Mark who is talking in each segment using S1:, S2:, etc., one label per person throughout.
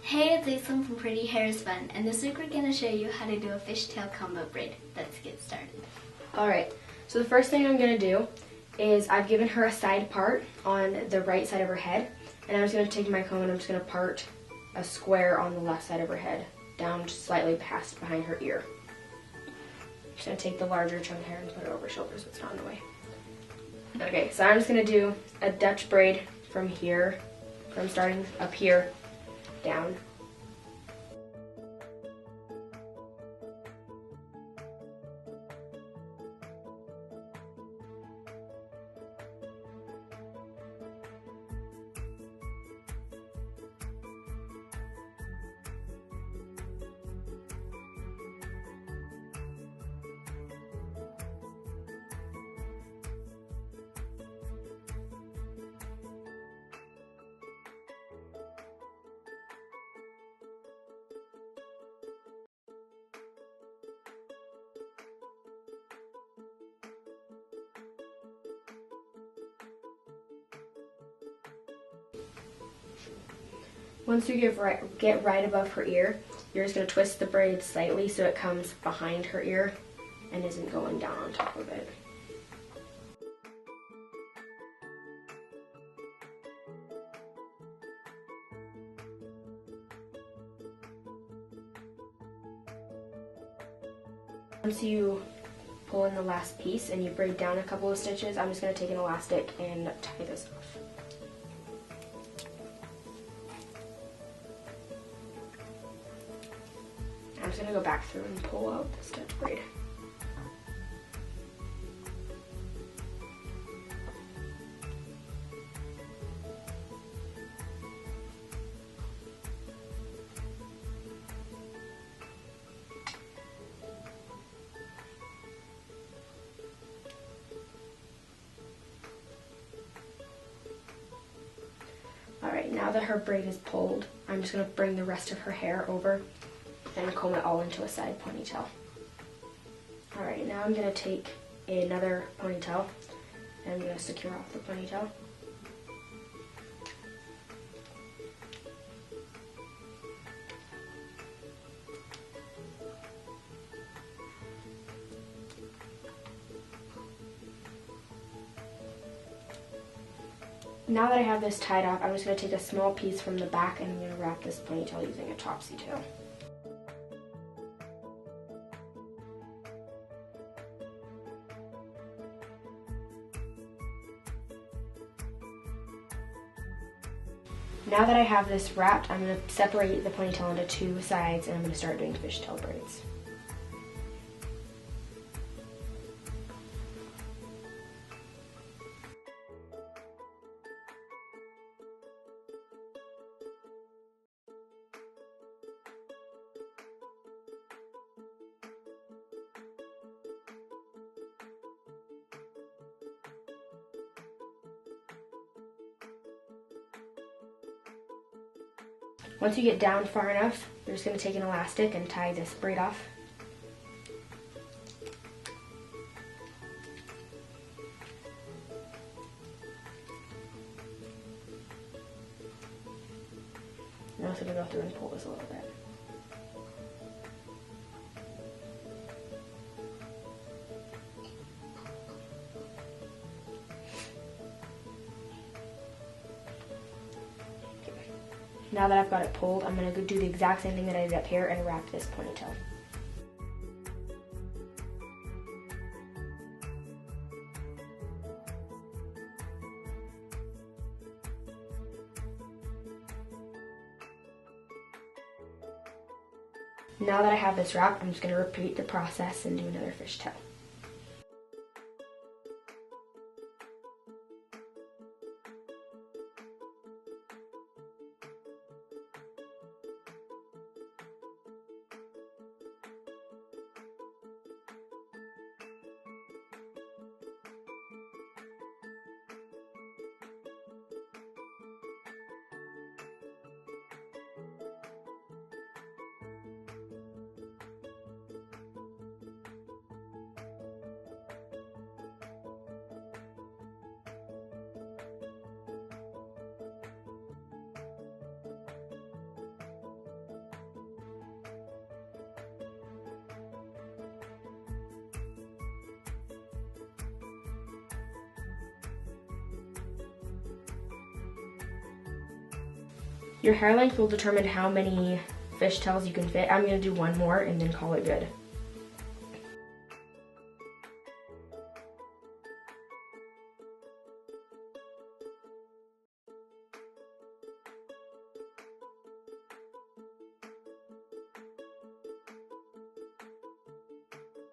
S1: Hey, it's Aislyn from Pretty Hairstyle, and this week we're going to show you how to do a fishtail combo braid. Let's get started.
S2: Alright, so the first thing I'm going to do is I've given her a side part on the right side of her head, and I'm just going to take my comb and I'm just going to part a square on the left side of her head, down slightly past behind her ear. I'm just going to take the larger chunk of hair and put it over her shoulder so it's not in the way. Okay, so I'm just going to do a Dutch braid from here, from starting up here, down. Once you get right above her ear, you're just going to twist the braid slightly so it comes behind her ear and isn't going down on top of it. Once you pull in the last piece and you braid down a couple of stitches, I'm just going to take an elastic and tie this off. I'm just going to go back through and pull out this Dutch braid. Alright, now that her braid is pulled, I'm just going to bring the rest of her hair over and comb it all into a side ponytail. Alright, now I'm going to take another ponytail and I'm going to secure off the ponytail. Now that I have this tied off, I'm just going to take a small piece from the back and I'm going to wrap this ponytail using a topsy tail. Now that I have this wrapped, I'm going to separate the ponytail into two sides and I'm going to start doing fishtail braids. Once you get down far enough, you're just going to take an elastic and tie this braid off. I'm also going to go through and pull this a little bit. Now that I've got it pulled, I'm going to do the exact same thing that I did up here and wrap this ponytail. Now that I have this wrapped, I'm just going to repeat the process and do another fishtail. Your hair length will determine how many fishtails you can fit. I'm going to do one more and then call it good.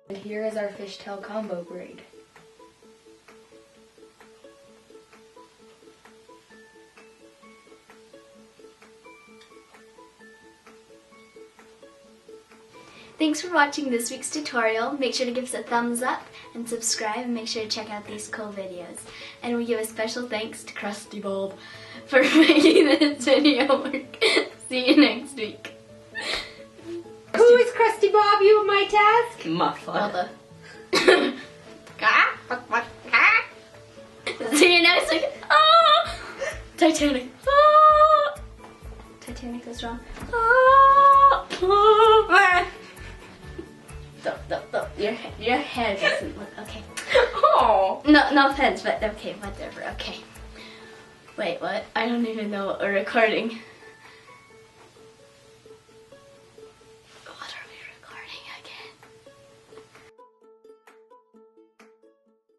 S2: And here is our fishtail combo braid.
S1: Thanks for watching this week's tutorial. Make sure to give us a thumbs up and subscribe, and make sure to check out these cool videos. And we give a special thanks to Krusty Bob for making this video work. See you next week.
S3: Who is Krusty Bob, you my task?
S1: Mother. See you next week. Oh! Titanic. Oh! Titanic was wrong. Oh! Oh! Your hair doesn't look okay.
S2: Oh!
S1: No offense, but okay, whatever, okay. Wait, what? I don't even know what we're recording.